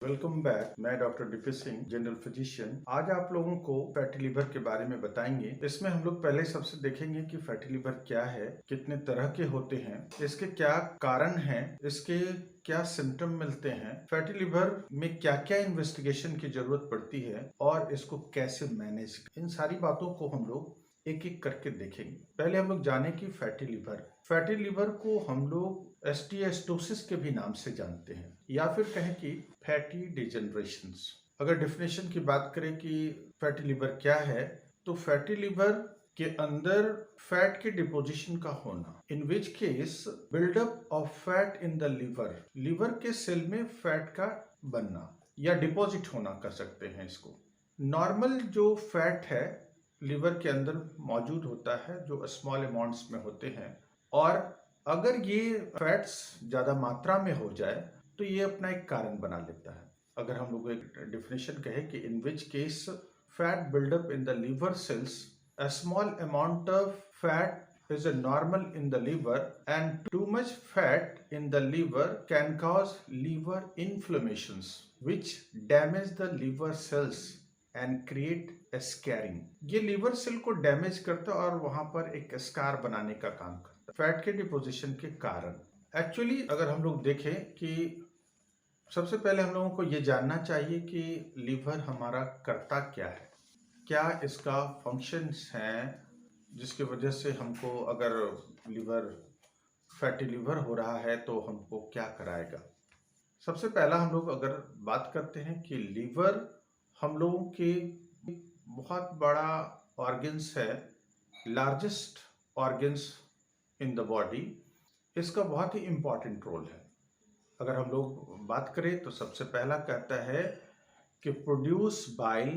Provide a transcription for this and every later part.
Welcome back. मैं doctor DP Singh, general physician. आज आप लोगों को फैटी लिवर के बारे में बताएंगे। इसमें हम लोग पहले सबसे देखेंगे कि फैटी लिवर क्या है, कितने तरह के होते हैं, इसके क्या कारण हैं, इसके क्या सिम्टम मिलते हैं, फैटी लिवर में क्या क्या इन्वेस्टिगेशन की जरूरत पड़ती है और इसको कैसे मैनेज। इन सारी बातों को हम लोग एक एक करके देखेंगे। पहले हम लोग जाने की फैटी लिवर को हम लोग एस्टिएस्टोसिस के भी नाम से जानते हैं या फिर कहें कि फैटी डिजेनरेशंस। अगर डेफिनेशन की बात करें कि फैटी लिवर क्या है, तो फैटी लिवर के अंदर फैट के डिपोजिशन का होना, in which case buildup of fat in the liver के सेल में फैट का बनना या डिपॉजिट होना कर सकते हैं इसको। नॉर्मल जो फैट है लिवर के अंदर मौजूद होता है, जो स्मॉल अमाउंट्स में होते हैं, और अगर ये फैट्स ज्यादा मात्रा में हो जाए तो ये अपना एक कारण बना लेता है। अगर हम लोग एक डेफिनेशन कहें कि in which case fat buildup in the liver cells, a small amount of fat is a normal in the liver and too much fat in the liver can cause liver inflammations which damage the liver cells and create a scarring। ये liver cell को damage करता है और वहां पर एक scar बनाने का काम करता है फैट के डिपोजिशन के कारण। एक्चुअली अगर हम लोग देखें कि सबसे पहले हम लोगों को ये जानना चाहिए कि लिवर हमारा करता क्या है, क्या इसका फंक्शंस हैं जिसकी वजह से हमको अगर फैटी लिवर हो रहा है तो हमको क्या कराएगा। सबसे पहला हम लोग अगर बात करते हैं कि लिवर हम लोगों के बहुत बड़ा ऑर्गन्स है, largest organs in the body. इसका बहुत ही इम्पोर्टेंट रोल है। अगर हम लोग बात करें तो सबसे पहला कहता है कि produce bile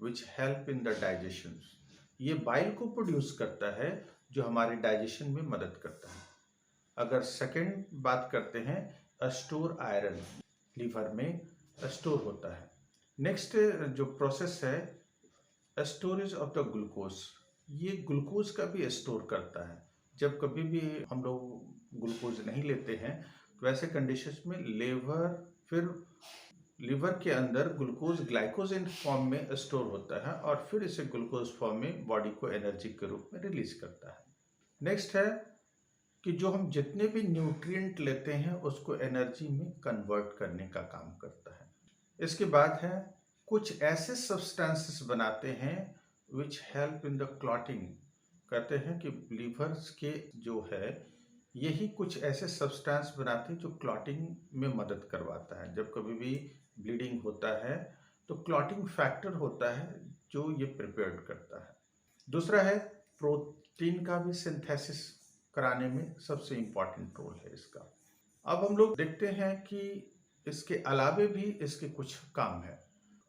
which help in the digestion. ये बाइल को प्रोड्यूस करता है जो हमारे डाइजेशन में मदद करता है। अगर सेकंड बात करते हैं, स्टोर आयरन, लिवर में स्टोर होता है। नेक्स्ट जो प्रोसेस है, स्टोरेज ऑफ द ग्लूकोज, ये ग्लूकोज का भी स्टोर करता है। जब कभी भी हम लोग ग्लूकोज नहीं लेते हैं तो ऐसे कंडीशंस में लिवर के अंदर ग्लूकोज ग्लाइकोजन फॉर्म में स्टोर होता है और फिर इसे ग्लूकोज फॉर्म में बॉडी को एनर्जी के रूप में रिलीज करता है। नेक्स्ट है कि जो हम जितने भी न्यूट्रिएंट लेते हैं उसको एनर्जी में कन्वर्ट करने का काम करता है। इसके बाद है कुछ ऐसे सब्सटेंसेस बनाते हैं which help in the clotting. कहते हैं कि लीवर्स के जो है यही कुछ ऐसे सब्सटेंस बनाते हैं जो क्लॉटिंग में मदद करवाता है। जब कभी भी ब्लीडिंग होता है तो क्लॉटिंग फैक्टर होता है जो ये प्रिपेयर करता है। दूसरा है प्रोटीन का भी सिंथेसिस कराने में सबसे इम्पॉर्टेंट रोल है इसका। अब हम लोग देखते हैं कि इसके अलावे भी इसके कुछ काम है।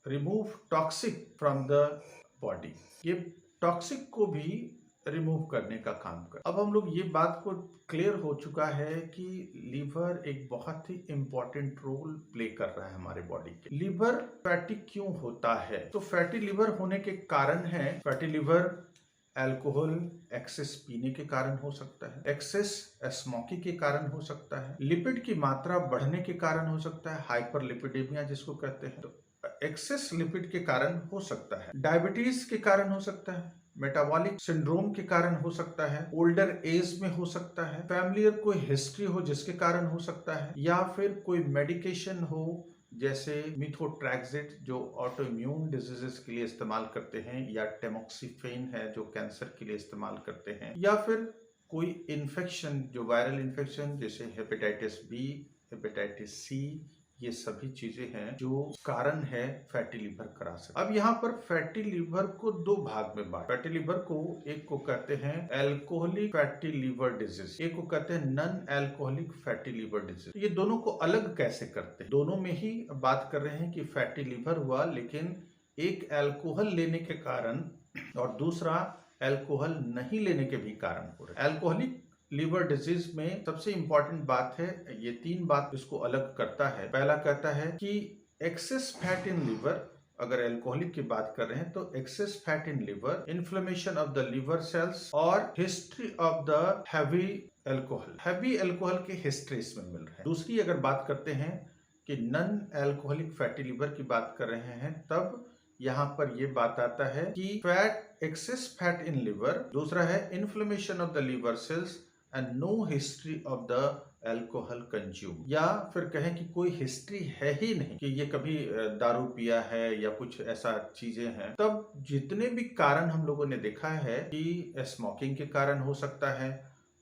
Remove toxic from the body, ये टॉक्सिक को भी रिमूव करने का काम कर। अब हम लोग ये बात को क्लियर हो चुका है कि लीवर एक बहुत ही इम्पोर्टेंट रोल प्ले कर रहा है हमारे बॉडी के। लिवर फैटी क्यों होता है? तो फैटी लिवर होने के कारण है, फैटी लिवर अल्कोहल एक्सेस पीने के कारण हो सकता है, एक्सेस स्मोकिंग के कारण हो सकता है, लिपिड की मात्रा बढ़ने के कारण हो सकता है, हाइपरलिपिडेमिया जिसको कहते हैं, तो एक्सेस लिपिड के कारण हो सकता है, डायबिटीज के कारण हो सकता है, मेटाबॉलिक सिंड्रोम के कारण हो सकता है, ओल्डर एज में हो सकता है, फैमिली कोई हिस्ट्री हो जिसके कारण हो सकता है, या फिर कोई मेडिकेशन हो जैसे मिथोट्रैक्सिड जो ऑटो इम्यून डिजीजेस के लिए इस्तेमाल करते हैं, या टेमोक्सिफेन है जो कैंसर के लिए इस्तेमाल करते हैं, या फिर कोई इन्फेक्शन जो वायरल इन्फेक्शन जैसे हेपेटाइटिस बी, हेपेटाइटिस सी, ये सभी चीजें हैं जो कारण है फैटी लिवर करा सकते। अब यहाँ पर फैटी लिवर को दो भाग में बांट, फैटी लिवर को एक को कहते हैं अल्कोहलिक फैटी लिवर डिजीज, एक को कहते हैं non alcoholic fatty liver disease. ये दोनों को अलग कैसे करते हैं? दोनों में ही बात कर रहे हैं कि फैटी लिवर हुआ, लेकिन एक अल्कोहल लेने के कारण और दूसरा अल्कोहल नहीं लेने के भी कारण हो रहे। अल्कोहलिक लिवर डिजीज में सबसे इंपॉर्टेंट बात है, ये तीन बात इसको अलग करता है। पहला कहता है कि एक्सेस फैट इन लिवर, अगर अल्कोहलिक की बात कर रहे हैं तो excess fat in liver, inflammation of the liver cells और history of the heavy alcohol के हिस्ट्री इसमें मिल रहा है। दूसरी अगर बात करते हैं कि नॉन अल्कोहलिक फैटी लिवर की बात कर रहे हैं, तब यहाँ पर ये बात आता है कि fat, excess fat in liver. दूसरा है inflammation of the liver cells and no history of the alcohol consume, या फिर कहें कि कोई हिस्ट्री है ही नहीं कि ये कभी दारू पिया है या कुछ ऐसा चीजें हैं। तब जितने भी कारण हम लोगों ने देखा है कि स्मोकिंग के कारण हो सकता है,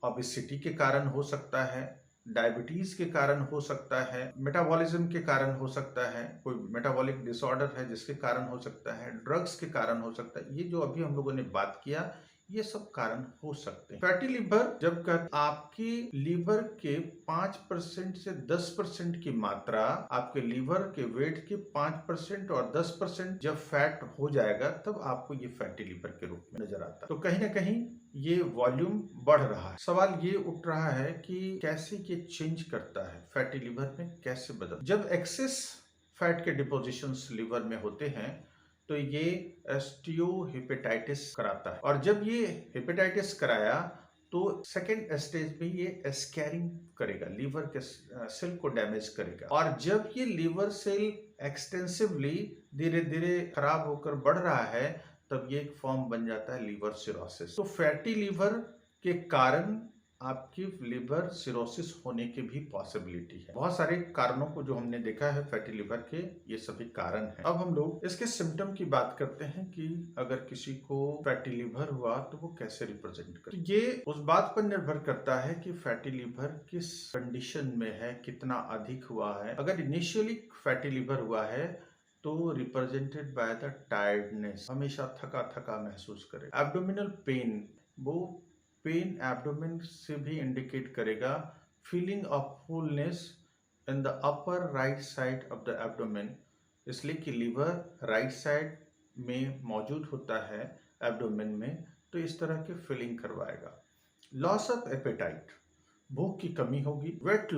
ओबेसिटी के कारण हो सकता है, डायबिटीज के कारण हो सकता है, मेटाबॉलिज्म के कारण हो सकता है, कोई मेटाबॉलिक डिसऑर्डर है जिसके कारण हो सकता है, ड्रग्स के कारण हो सकता है। ये जो अभी हम लोगों ने बात किया, ये सब कारण हो सकते हैं। फैटी लिवर जब आपकी लिवर के 5% से 10% की मात्रा आपके लिवर के वेट के 5% और 10% जब फैट हो जाएगा, तब आपको ये फैटी लिवर के रूप में नजर आता है। तो कहीं ना कहीं ये वॉल्यूम बढ़ रहा है। सवाल ये उठ रहा है कि कैसे ये चेंज करता है, फैटी लिवर में कैसे बदल। जब एक्सेस फैट के डिपोजिशंस लिवर में होते हैं तो ये एस्टियोहेपेटाइटिस कराता है, और जब ये हेपेटाइटिस कराया तो सेकेंड स्टेज में ये स्कैरिंग करेगा, लीवर के सेल को डैमेज करेगा। और जब ये लीवर सेल एक्सटेंसिवली धीरे धीरे खराब होकर बढ़ रहा है, तब ये एक फॉर्म बन जाता है लीवर सिरोसिस। तो फैटी लीवर के कारण आपकी लिवर सिरोसिस होने की भी पॉसिबिलिटी है। बहुत सारे कारणों को जो हमने देखा है फैटी लिवर के, ये सभी कारण हैं। अब हम लोग इसके सिम्टम की बात करते हैं कि अगर किसी को फैटी लिवर हुआ तो वो कैसे रिप्रेजेंट करे। तो ये उस बात पर निर्भर करता है कि फैटी लिवर किस कंडीशन में है, कितना अधिक हुआ है। अगर इनिशियली फैटी लिवर हुआ है तो रिप्रेजेंटेड बाय द टायर्डनेस, हमेशा थका थका महसूस करे। एब्डोमिनल पेन, वो पेन एब्डोमेन से भी इंडिकेट करेगा। Feeling of fullness in the upper right side of the abdomen, इसलिए कि लीवर राइट साइड में मौजूद होता है एब्डोमेन में, तो इस तरह की फीलिंग करवाएगा। लॉस ऑफ एपेटाइट, भूख की कमी होगी। वेट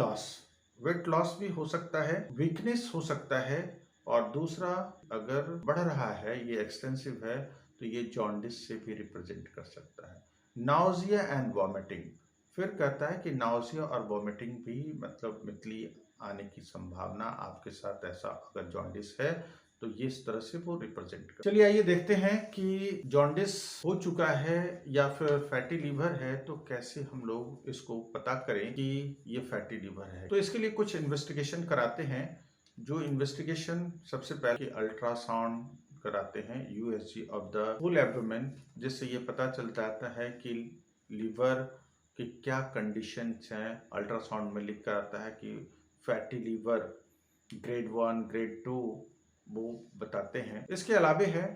लॉस भी हो सकता है, वीकनेस हो सकता है। और दूसरा, अगर बढ़ रहा है, ये एक्सटेंसिव है, तो ये जॉन्डिस से भी रिप्रेजेंट कर सकता है। नाउजिया एंड वॉमिटिंग, फिर कहता है कि नाउजिया और वॉमिटिंग भी मतलब मितली आने की संभावना आपके साथ, ऐसा अगर जॉन्डिस है तो ये इस तरह से वो रिप्रेजेंट कर। चलिए आइए देखते हैं कि जॉन्डिस हो चुका है या फिर फैटी लीवर है तो कैसे हम लोग इसको पता करें कि ये फैटी लीवर है। तो इसके लिए कुछ इन्वेस्टिगेशन कराते हैं। जो इन्वेस्टिगेशन सबसे पहले अल्ट्रासाउंड कराते हैं, USG of the full abdomen, जिससे ये पता चल जाता है कि लीवर की क्या कंडीशंस हैं। अल्ट्रासाउंड में लिख कर आता है कि फैटी लीवर ग्रेड 1, ग्रेड 2 वो बताते हैं। इसके अलावे है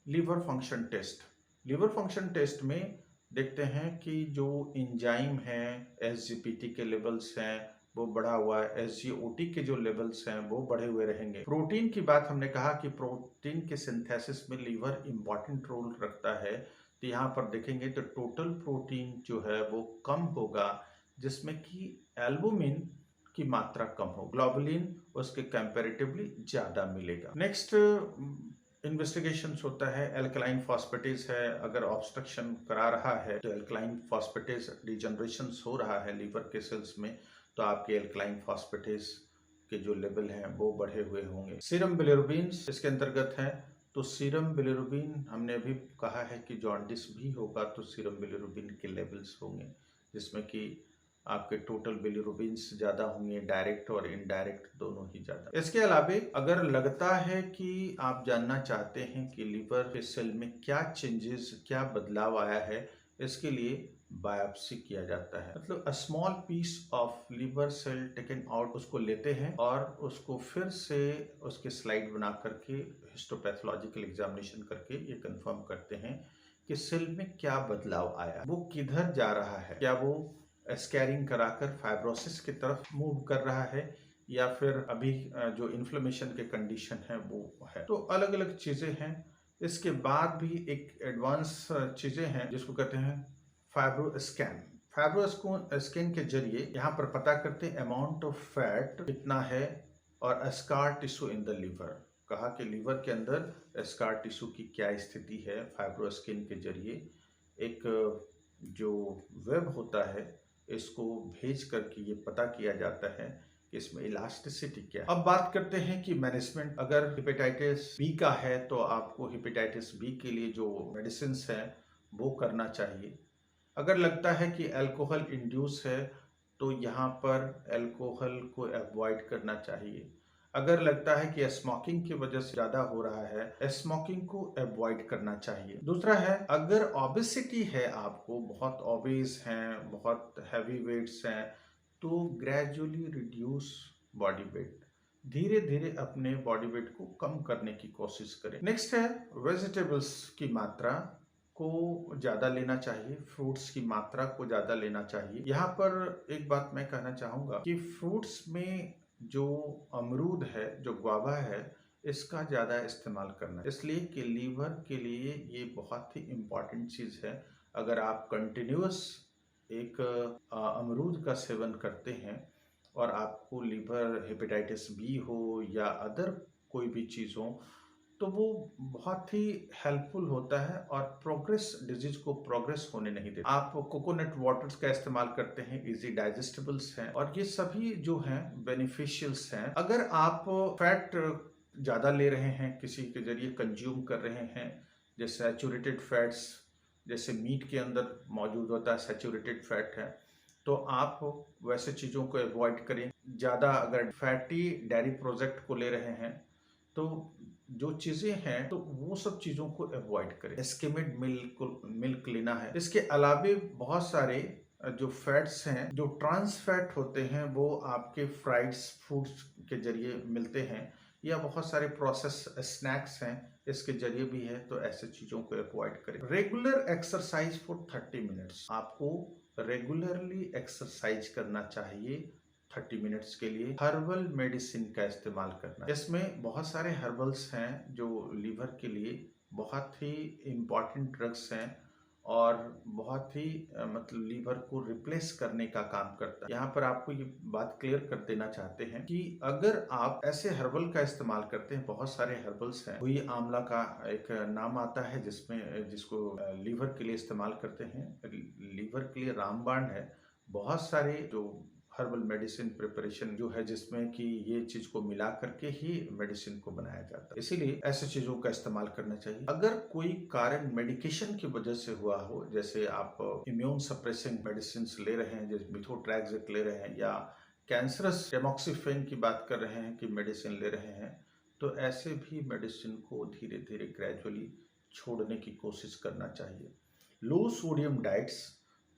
liver function test. Liver function test में देखते हैं कि जो एंजाइम है, एसजीपीटी के लेवल्स हैं वो बढ़ा हुआ है, एसजीओटी के जो लेवल्स हैं वो बढ़े हुए रहेंगे। प्रोटीन की बात हमने कहा कि प्रोटीन के सिंथेसिस में लीवर इंपॉर्टेंट रोल रखता है, तो यहाँ पर देखेंगे तो टोटल प्रोटीन जो है वो कम होगा, जिसमें कि एल्बुमिन की मात्रा कम हो, ग्लोबुलिन उसके कंपैरेटिवली ज्यादा मिलेगा। नेक्स्ट इन्वेस्टिगेशन होता है एल्कलाइन फॉस्फेटेज है। अगर ऑब्स्ट्रक्शन करा रहा है तो एल्कलाइन फॉस्फेटेज डिजनरेशन हो रहा है लीवर के सेल्स में, तो आपके एल्कलाइन फॉस्फेटेज के जो लेवल हैं वो बढ़े हुए होंगे। सीरम बिलिरुबिन इसके अंतर्गत है। तो सीरम बिलिरुबिन हमने अभी कहा है कि जॉन्डिस भी होगा तो सीरम बिलिरुबिन के लेवल्स होंगे, जिसमें कि आपके टोटल बिलिरुबिन ज़्यादा होंगे, डायरेक्ट और इनडायरेक्ट दोनों ही ज़्यादा। इसके अलावे अगर लगता है कि आप जानना चाहते हैं कि लीवर के सेल में क्या चेंजेस, क्या बदलाव आया है, इसके लिए बायोप्सी किया जाता है। मतलब a small piece of liver cell taken out, उसको लेते हैं और उसको फिर से उसके स्लाइड बना करके हिस्टोपैथोलॉजिकल एग्जामिनेशन करके ये कंफर्म करते हैं कि सेल में क्या बदलाव आया, वो किधर जा रहा है, क्या वो स्कैरिंग कराकर फाइब्रोसिस की तरफ मूव कर रहा है या फिर अभी जो इन्फ्लेमेशन के कंडीशन है वो है। तो अलग अलग चीज़ें हैं। इसके बाद भी एक एडवांस चीज़ें हैं जिसको कहते हैं फाइब्रो स्कैन। फाइब्रो स्कैन के जरिए यहाँ पर पता करते हैं अमाउंट ऑफ फैट कितना है और scar tissue in the liver. कहा कि लीवर के अंदर स्कार टिश्यू की क्या स्थिति है। फाइब्रो स्कैन के जरिए एक जो वेब होता है इसको भेज करके ये पता किया जाता है कि इसमें इलास्टिसिटी क्या है। अब बात करते हैं कि मैनेजमेंट। अगर हेपेटाइटिस बी का है तो आपको हेपेटाइटिस बी के लिए जो मेडिसिन है वो करना चाहिए। अगर लगता है कि अल्कोहल इंड्यूस है तो यहाँ पर अल्कोहल को अवॉइड करना चाहिए। अगर लगता है कि स्मोकिंग की वजह से ज़्यादा हो रहा है, स्मोकिंग को अवॉइड करना चाहिए। दूसरा है, अगर ओबेसिटी है, आपको बहुत ओबेस हैं, बहुत हैवी वेट्स हैं, तो ग्रेजुअली रिड्यूस बॉडी वेट। धीरे धीरे अपने बॉडी वेट को कम करने की कोशिश करें। नेक्स्ट है, वेजिटेबल्स की मात्रा को ज़्यादा लेना चाहिए, फ्रूट्स की मात्रा को ज़्यादा लेना चाहिए। यहाँ पर एक बात मैं कहना चाहूँगा कि फ्रूट्स में जो अमरूद है, जो गुआवा है, इसका ज़्यादा इस्तेमाल करना, इसलिए कि लीवर के लिए ये बहुत ही इम्पॉर्टेंट चीज़ है। अगर आप कंटिन्यूअस एक अमरूद का सेवन करते हैं और आपको लीवर हेपेटाइटिस बी हो या अदर कोई भी चीज़ हो, तो वो बहुत ही हेल्पफुल होता है और डिजीज को प्रोग्रेस होने नहीं देता। आप कोकोनट वाटर्स का इस्तेमाल करते हैं, इजी डाइजेस्टेबल्स हैं और ये सभी जो हैं बेनिफिशियल्स हैं। अगर आप फैट ज़्यादा ले रहे हैं, किसी के जरिए कंज्यूम कर रहे हैं, जैसे सैचुरेटेड फैट्स, जैसे मीट के अंदर मौजूद होता है सैचुरेटेड फैट है, तो आप वैसे चीज़ों को अवॉइड करें। ज़्यादा अगर फैटी डेयरी प्रोडक्ट को ले रहे हैं तो जो चीज़ें हैं तो वो सब चीज़ों को अवॉइड करें। स्किम्ड मिल्क लेना है। इसके अलावे बहुत सारे जो फैट्स हैं, जो ट्रांस फैट होते हैं, वो आपके फ्राइड्स फूड्स के जरिए मिलते हैं या बहुत सारे प्रोसेस स्नैक्स हैं, इसके जरिए भी है, तो ऐसे चीज़ों को अवॉइड करें। Regular exercise for 30 minutes. आपको रेगुलरली एक्सरसाइज करना चाहिए 30 मिनट्स के लिए। हर्बल मेडिसिन का इस्तेमाल करना, इसमें बहुत सारे हर्बल्स हैं जो लीवर के लिए बहुत ही इम्पॉर्टेंट ड्रग्स हैं और बहुत ही मतलब लीवर को रिप्लेस करने का काम करता है। यहाँ पर आपको ये बात क्लियर कर देना चाहते हैं कि अगर आप ऐसे हर्बल का इस्तेमाल करते हैं, बहुत सारे हर्बल्स हैं, वही आंवला का एक नाम आता है जिसको लीवर के लिए इस्तेमाल करते हैं। लीवर के लिए रामबाण है। बहुत सारे जो हर्बल मेडिसिन प्रिपरेशन जो है जिसमें कि ये चीज को मिला करके ही मेडिसिन को बनाया जाता है, इसीलिए ऐसे चीजों का इस्तेमाल करना चाहिए। अगर कोई कारण मेडिकेशन की वजह से हुआ हो, जैसे आप इम्यून सप्रेसिंग मेडिसिन ले रहे हैं, जैसे मिथोट्रैक्सेट ले रहे हैं या कैंसरस टेमोक्सिफेन की बात कर रहे हैं कि मेडिसिन ले रहे हैं, तो ऐसे भी मेडिसिन को धीरे धीरे ग्रेजुअली छोड़ने की कोशिश करना चाहिए। लो सोडियम डाइट्स,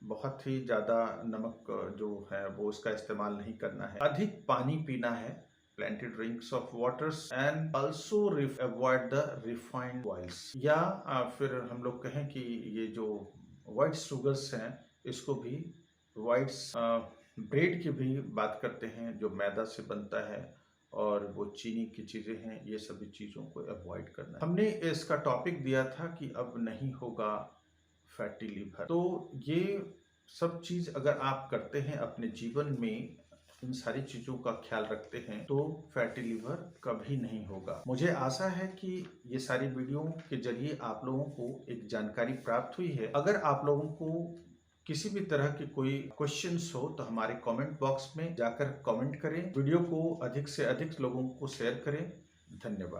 बहुत ही ज़्यादा नमक जो है वो इसका इस्तेमाल नहीं करना है। अधिक पानी पीना है, plenty drinks of waters and also avoid the refined oils। या फिर हम लोग कहें कि ये जो वाइट शुगर्स हैं, इसको भी वाइट्स ब्रेड की भी बात करते हैं जो मैदा से बनता है और वो चीनी की चीज़ें हैं, ये सभी चीज़ों को अवॉइड करना है। हमने इसका टॉपिक दिया था कि अब नहीं होगा फैटी लीवर। तो ये सब चीज अगर आप करते हैं अपने जीवन में, इन सारी चीजों का ख्याल रखते हैं, तो फैटी लीवर कभी नहीं होगा। मुझे आशा है कि ये सारी वीडियो के जरिए आप लोगों को एक जानकारी प्राप्त हुई है। अगर आप लोगों को किसी भी तरह के कोई क्वेश्चंस हो तो हमारे कमेंट बॉक्स में जाकर कमेंट करें। वीडियो को अधिक से अधिक लोगों को शेयर करें। धन्यवाद।